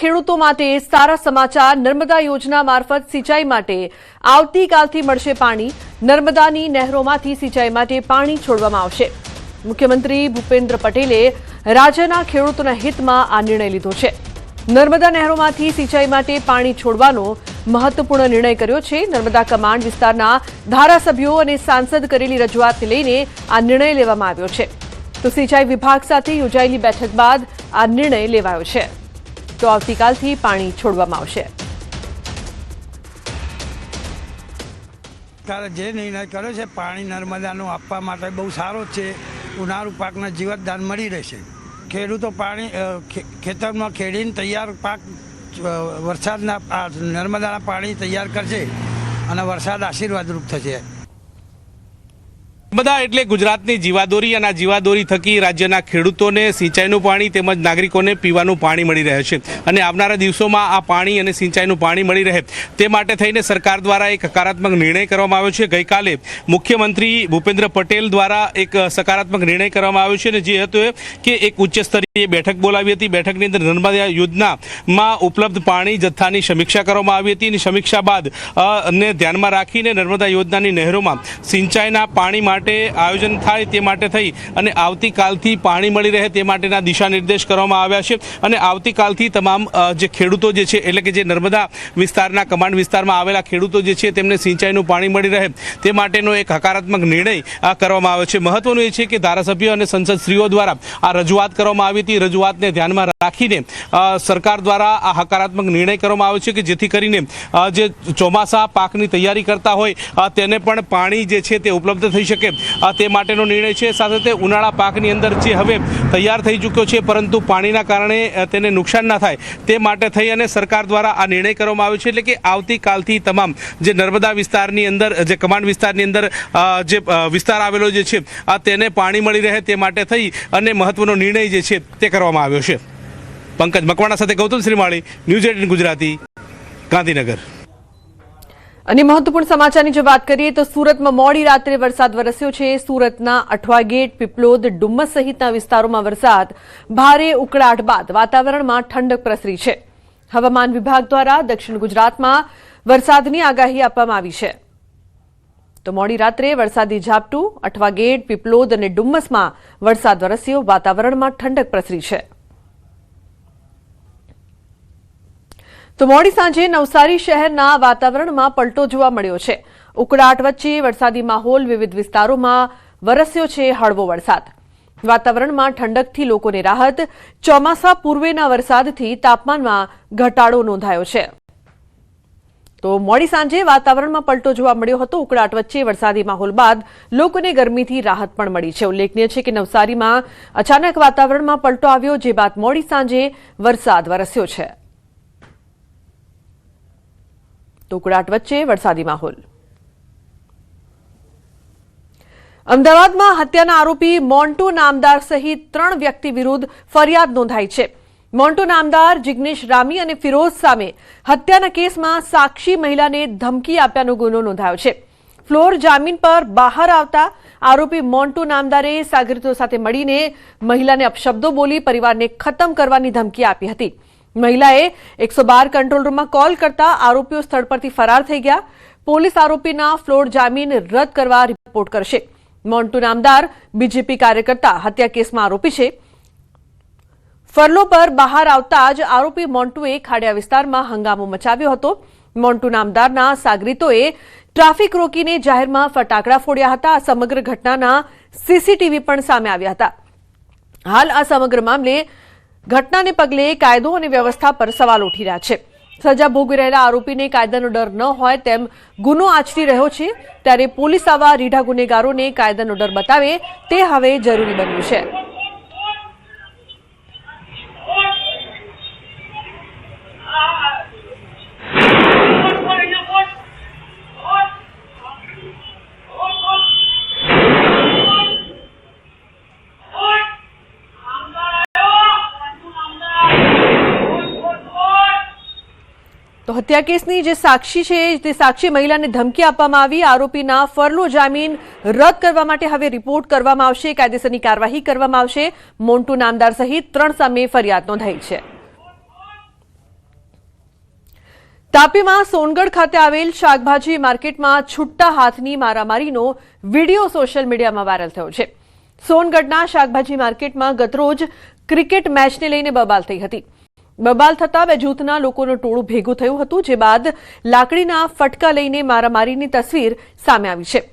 ખેડૂતો માટે સારા સમાચાર નર્મદા યોજના મારફત સિંચાઈ માટે આવતીકાલથી મળશે પાણી। નર્મદાની નહેરોમાંથી સિંચાઈ માટે પાણી છોડવામાં આવશે। મુખ્યમંત્રી ભૂપેન્દ્ર પટેલે રાજ્યના ખેડૂતોના હિતમાં આ નિર્ણય લીધો છે। નર્મદા નહેરોમાંથી સિંચાઈ માટે પાણી છોડવાનો મહત્વપૂર્ણ નિર્ણય કર્યો છે। નર્મદા કમાન્ડ વિસ્તારના ધારાસભ્યો અને સાંસદ કરેલી રજૂઆતને લઈને આ નિર્ણય લેવામાં આવ્યો છે। તો સિંચાઈ વિભાગ સાથે યોજાયેલી બેઠક બાદ આ નિર્ણય લેવાયો છે। તો આવતીકાલથી પાણી છોડવામાં આવશે। જે નિર્ણય કર્યો છે પાણી નર્મદાનું આપવા માટે બહુ સારો છે। ઉનાળુ પાકના જીવતદાન મળી રહેશે। ખેડૂતો પાણી ખેતરમાં ખેડીને તૈયાર પાક વરસાદના નર્મદાના પાણી તૈયાર કરશે અને વરસાદ આશીર્વાદરૂપ થશે। નર્મદા એટલે ગુજરાતની જીવાદોરી અને આ જીવાદોરી થકી રાજ્યના ખેડૂતોને સિંચાઈનું પાણી તેમજ નાગરિકોને પીવાનું પાણી મળી રહે છે અને આવનારા દિવસોમાં આ પાણી અને સિંચાઈનું પાણી મળી રહે તે માટે થઈને સરકાર દ્વારા એક હકારાત્મક નિર્ણય કરવામાં આવ્યો છે। ગઈકાલે મુખ્યમંત્રી ભૂપેન્દ્ર પટેલ દ્વારા એક સકારાત્મક નિર્ણય કરવામાં આવ્યો છે અને જે હતો કે એક ઉચ્ચ સ્તરીય બેઠક બોલાવી હતી। બેઠકની અંદર નર્મદા યોજનામાં ઉપલબ્ધ પાણી જથ્થાની સમીક્ષા કરવામાં આવી હતી અને સમીક્ષા બાદ ને ધ્યાનમાં રાખીને નર્મદા યોજનાની નહેરોમાં સિંચાઈના પાણી માટે આયોજન થાય તે માટે થઈ અને આવતીકાલથી પાણી મળી રહે તે માટેના દિશા નિર્દેશ કરવામાં આવ્યા છે અને આવતીકાલથી તમામ જે ખેડૂતો જે છે એટલે કે જે નર્મદા વિસ્તારના કમાન્ડ વિસ્તારમાં આવેલા ખેડૂતો જે છે તેમને સિંચાઈનું પાણી મળી રહે તે માટેનો એક હકારાત્મક નિર્ણય કરવામાં આવ્યો છે। મહત્વનું એ છે કે ધારાસભ્યો અને સંસદશ્રીઓ દ્વારા આ રજૂઆત કરવામાં આવી હતી। રજૂઆતને ધ્યાનમાં રાખીને સરકાર દ્વારા આ હકારાત્મક નિર્ણય કરવામાં આવ્યો છે કે જેથી કરીને જે ચોમાસા પાકની તૈયારી કરતા હોય તેને પણ પાણી જે છે તે ઉપલબ્ધ થઈ શકે તે માટેનો નિર્ણય છે। સાથે તે ઉનાળા પાકની અંદર જે હવે તૈયાર થઈ ચૂક્યો છે પરંતુ પાણીના કારણે તેને નુકસાન ના થાય તે માટે થઈ અને સરકાર દ્વારા આ નિર્ણય કરવામાં આવ્યો છે। એટલે કે આવતીકાલથી તમામ જે નર્મદા વિસ્તારની અંદર જે કમાન્ડ વિસ્તારની અંદર જે વિસ્તાર આવેલો જે છે તેને પાણી મળી રહે તે માટે થઈ અને મહત્વનો નિર્ણય જે છે તે કરવામાં આવ્યો છે। પંકજ મકવાણા સાથે ગૌતમ શ્રીમાળી, ન્યૂઝ 18 ગુજરાતી, ગાંધીનગર। અને મહત્વપૂર્ણ સમાચારની જો વાત કરીએ તો સુરતમાં મોડી રાત્રે વરસાદ વરસ્યો છે। સુરતના અઠવા ગેટ, પીપલોદ, ડુમ્મસ સહિતના વિસ્તારોમાં વરસાદ, ભારે ઉકળાટ બાદ વાતાવરણમાં ઠંડક પ્રસરી છે। હવામાન વિભાગ દ્વારા દક્ષિણ ગુજરાતમાં વરસાદની આગાહી આપવામાં આવી છે। તો મોડી રાત્રે વરસાદી ઝાપટું, અઠવા ગેટ, પીપલોદ અને ડુમ્મસમાં વરસાદ વરસ્યો, વાતાવરણમાં ઠંડક પ્રસરી છે। તો મોડી સાંજે નવસારી શહેરના વાતાવરણમાં પલટો જોવા મળ્યો છે। ઉકળાટ વચ્ચે વરસાદી માહોલ, વિવિધ વિસ્તારોમાં વરસ્યો છે હળવો વરસાદ। વાતાવરણમાં ઠંડકથી લોકોને રાહત, ચોમાસા પૂર્વેના વરસાદથી તાપમાનમાં ઘટાડો નોંધાયો છે। તો મોડી સાંજે વાતાવરણમાં પલટો જોવા મળ્યો હતો। ઉકળાટ વચ્ચે વરસાદી માહોલ બાદ લોકોને ગરમીથી રાહત પણ મળી છે। ઉલ્લેખનીય છે કે નવસારીમાં અચાનક વાતાવરણમાં પલટો આવ્યો, જે બાદ મોડી સાંજે વરસાદ વરસ્યો છે। તો ઉકળાટ વચ્ચે વરસાદી માહોલ। અમદાવાદમાં હત્યાના આરોપી મોન્ટુ નામદાર સહિત 3 વ્યક્તિ વિરુદ્ધ ફરિયાદ નોંધાઈ છે। મોન્ટુ નામદાર, જિગ્નેશ રામી અને ફિરોઝ સામે હત્યાના કેસમાં સાક્ષી મહિલાને ધમકી આપ્યાનો ગુનો નોંધાયો છે। ફ્લોર જામીન પર બહાર આવતા આરોપી મોન્ટુ નામદારે સાગરીતો સાથે મળીને મહિલાને અપશબ્દો બોલી પરિવારને ખતમ કરવાની ધમકી આપી હતી। મહિલાએ 112 કંટ્રોલ રૂમમાં કોલ કરતા આરોપીઓ સ્થળ પરથી ફરાર થઈ ગયા। પોલીસ આરોપીના ફ્લોર જામીન રદ કરવા રિપોર્ટ કરશે। મોન્ટુ નામદાર બીજેપી કાર્યકર્તા હત્યા કેસમાં આરોપી છે। ફરલો પર બહાર આવતા જ આરોપી મોન્ટુએ ખાડિયા વિસ્તારમાં હંગામો મચાવ્યો હતો। મોન્ટુ નામદારના સાગરીતોએ ટ્રાફિક રોકીને જાહેરમાં ફટાકડા ફોડ્યા હતા। આ સમગ્ર ઘટનાના સીસીટીવી પણ સામે આવ્યા હતા। હાલ આ સમગ્ર મામલે ઘટનાને પગલે કાયદો અને વ્યવસ્થા પર સવાલ ઉઠી રહ્યા છે। સજા ભોગવી રહેલા આરોપીને કાયદાનો ડર ન હોય તેમ ગુનો આચરી રહ્યો છે, ત્યારે પોલીસ આવા રીઢા ગુનેગારોને કાયદાનો ડર બતાવે તે હવે જરૂરી બન્યું છે। તો હત્યા કેસની જે સાક્ષી છે તે સાક્ષી મહિલાને ધમકી આપવામાં આવી। આરોપીના ફરલો જામીન રદ કરવા માટે હવે રિપોર્ટ કરવામાં આવશે, કાયદેસરની કાર્યવાહી કરવામાં આવશે। મોન્ટુ નામદાર સહિત 3 સામે ફરિયાદ નોંધાઈ છે। તાપીમાં સોનગઢ ખાતે આવેલ શાકભાજી માર્કેટમાં છૂટા હાથની મારામારીનો વિડીયો સોશિયલ મીડિયામાં વાયરલ થયો છે. સોનગઢના શાકભાજી માર્કેટમાં ગતરોજ ક્રિકેટ મેચને લઈને બબાલ થઈ હતી. બબાલ થતા બે જૂથના લોકોનું ટોળું ભેગું થયું હતું, જે બાદ લાકડીના ફટકા લઈને મારામારીની તસવીર સામે આવી છે.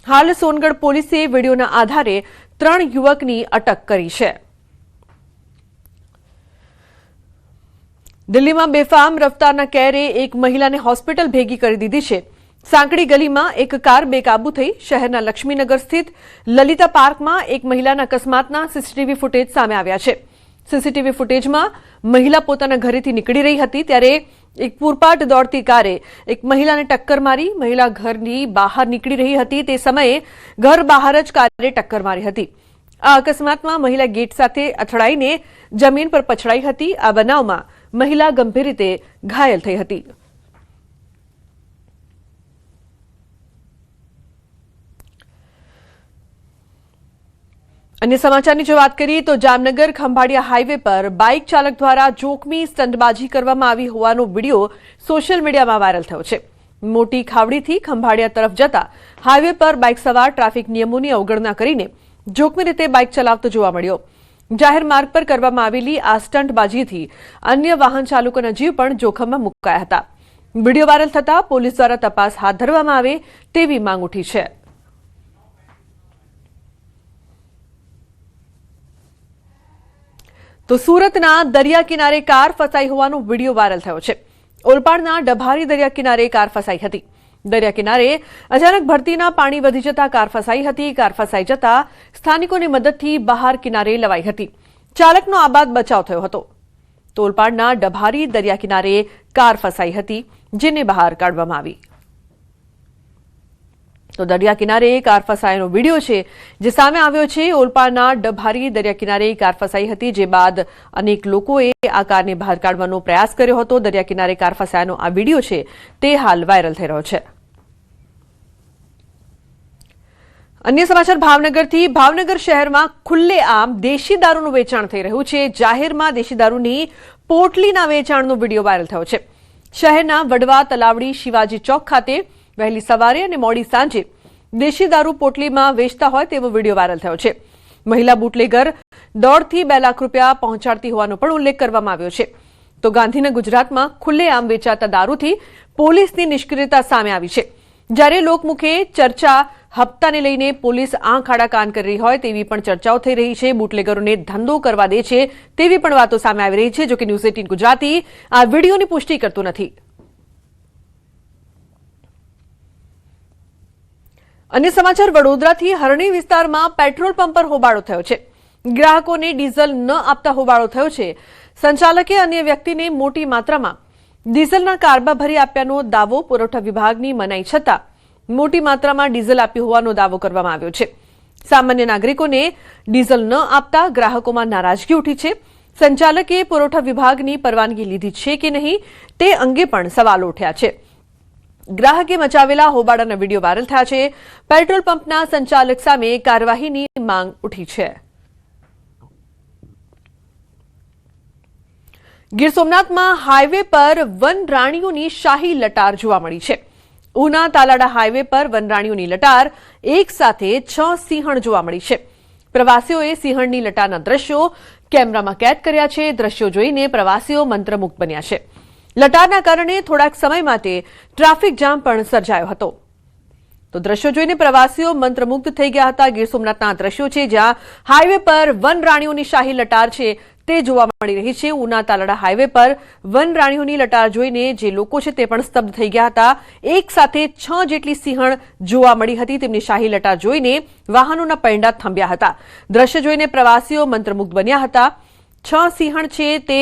હાલ સોનગઢ પોલીસે વિડીયોના આધારે 3 યુવકની અટક કરી છે. દિલ્હીમાં બેફામ રફતારના કેરે એક મહિલાને હોસ્પિટલ ભેગી કરી દીધી છે. સાંકડી ગલીમાં એક કાર બેકાબુ થઈ શહેરના લક્ષ્મીનગર સ્થિત લલિતા પાર્કમાં એક મહિલાના અકસ્માતના સીસીટીવી ફૂટેજ સામે આવ્યા છે. સીસીટીવી ફૂટેજમાં મહિલા પોતાના ઘરેથી નીકળી રહી હતી ત્યારે એક પૂરપાટ દોડતી કારે એક મહિલાને ટક્કર મારી. મહિલા ઘરની બહાર નીકળી રહી હતી તે સમયે ઘર બહાર જ કારે ટક્કર મારી હતી. આ અકસ્માતમાં મહિલા ગેટ સાથે અથડાઈને જમીન પર પછડાઈ હતી. આ બનાવમાં મહિલા ગંભીર રીતે ઘાયલ થઈ હતી. અન્ય સમાચારની જો વાત કરીએ તો જામનગર ખંભાળિયા હાઈવે પર બાઇક ચાલક દ્વારા જોખમી સ્ટંટબાજી કરવામાં આવી હોવાનો વિડીયો સોશિયલ મીડિયામાં વાયરલ થયો છે. મોટી ખાવડીથી ખંભાળિયા તરફ જતા હાઈવે પર બાઇક સવાર ટ્રાફિક નિયમોની અવગણના કરીને જોખમી રીતે બાઇક ચલાવતો જોવા મળ્યો. જાહેર માર્ગ પર કરવામાં આવેલી આ સ્ટંટબાજીથી અન્ય વાહન ચાલકોના જીવ પણ જોખમમાં મુકાયા હતા. વિડીયો વાયરલ થતા પોલીસ દ્વારા તપાસ હાથ ધરવામાં આવે તેવી માંગ ઉઠી છે. તો સુરતના દરિયા કિનારે કાર ફસાઈ હોવાનો વિડીયો વાયરલ થયો છે. ઓલપાડના ડભારી દરિયા કિનારે કાર ફસાઈ હતી. દરિયા કિનારે અચાનક ભરતીના પાણી વધી જતા કાર ફસાઈ હતી. કાર ફસાઈ જતા સ્થાનિકોની મદદથી બહાર કિનારે લવાઈ હતી. ચાલકનો આબાદ બચાવ થયો હતો. ઓલપાડના ડભારી દરિયા કિનારે કાર ફસાઈ હતી, જેને બહાર કાઢવામાં આવી. તો દરિયા કિનારે કાર ફસાયાનો વિડીયો છે જે સામે આવ્યો છે. ઓલપાડના ડભારી દરિયા કિનારે કાર ફસાઈ હતી, જે બાદ અનેક લોકોએ આ કારને બહાર કાઢવાનો પ્રયાસ કર્યો હતો. દરિયા કિનારે કાર ફસાયાનો આ વિડીયો છે તે હાલ વાયરલ થઈ રહ્યો છે. અન્ય સમાચાર ભાવનગરથી. ભાવનગર શહેરમાં ખુલ્લેઆમ દેશી દારૂનું વેચાણ થઈ રહ્યું છે. જાહેરમાં દેશી દારૂની પોટલીના વેચાણનો વિડીયો વાયરલ થયો છે. શહેરના વડવા, તલાવડી, શિવાજી ચોક ખાતે વહેલી સવારે અને મોડી સાંજે દેશી દારૂ પોટલીમાં વેચતા હોય તેવો વિડીયો વાયરલ થયો છે. મહિલા બુટલેગર દોઢથી 2 લાખ રૂપિયા પહોંચાડતી હોવાનો પણ ઉલ્લેખ કરવામાં આવ્યો છે. તો ગાંધીનગર ગુજરાતમાં ખુલ્લેઆમ વેચાતા દારૂથી પોલીસની નિષ્ક્રિયતા સામે આવી છે. જ્યારે લોકમુખે ચર્ચા હપ્તાને લઈને પોલીસ આંખ આડા કાન કરી રહી હોય તેવી પણ ચર્ચાઓ થઈ રહી છે. બુટલેગરોને ધંધો કરવા દે છે તેવી પણ વાતો સામે આવી રહી છે. જોકે ન્યૂઝ 18 ગુજરાતી આ વિડીયોની પુષ્ટિ કરતું નથી. અન્ય સમાચાર વડોદરાથી. હરણી વિસ્તારમાં પેટ્રોલ પંપ પર હોબાળો થયો છે. ગ્રાહકોને ડીઝલ ન આપતા હોબાળો થયો છે. સંચાલકે અન્ય વ્યક્તિને મોટી માત્રામાં ડીઝલના કારબા ભરી આપ્યાનો દાવો. પુરવઠા વિભાગની મનાઈ છતાં મોટી માત્રામાં ડીઝલ આપ્યું હોવાનો દાવો કરવામાં આવ્યો છે. સામાન્ય નાગરિકોને ડીઝલ ન આપતા ગ્રાહકોમાં નારાજગી ઉઠી છે. સંચાલકે પુરવઠા વિભાગની પરવાનગી લીધી છે કે નહીં તે અંગે પણ સવાલો ઉઠ્યા છે. ગ્રાહકે મચાવેલા હોબાળાના વિડીયો વાયરલ થયા છે. પેટ્રોલ પંપના સંચાલક સામે કાર્યવાહીની માંગ ઉઠી છે. ગીર સોમનાથમાં હાઈવે પર વનરાણીઓની શાહી લટાર જોવા મળી છે. ઉના તાલાડા હાઈવે પર વનરાણીઓની લટાર એક સાથે 6 સિંહણ જોવા મળી છે. પ્રવાસીઓએ સિંહણની લટારના દ્રશ્યો કેમેરામાં કેદ કર્યા છે. દ્રશ્યો જોઈને પ્રવાસીઓ મંત્રમુગ્ધ બન્યા છે. લટારના કારણે થોડાક સમય માટે ટ્રાફિક જામ પણ સર્જાયો હતો. તો દ્રશ્યો જોઈને પ્રવાસીઓ મંત્રમુગ્ધ થઈ ગયા હતા. ગીર સોમનાથના દ્રશ્યો છે જ્યાં હાઈવે પર વનરાણીઓની શાહી લટાર છે તે જોવા મળી રહી છે. ઉના તાલાડા હાઈવે પર વનરાણીઓની લટાર જોઈને જે લોકો છે તે પણ સ્તબ્ધ થઈ ગયા હતા. એક સાથે 6 જેટલી સિંહણ જોવા મળી હતી. તેમની શાહી લટાર જોઈને વાહનોના પૈંડા થંભ્યા હતા. દ્રશ્ય જોઈને પ્રવાસીઓ મંત્રમુગ્ધ બન્યા હતા. 6 સિંહણ છે તે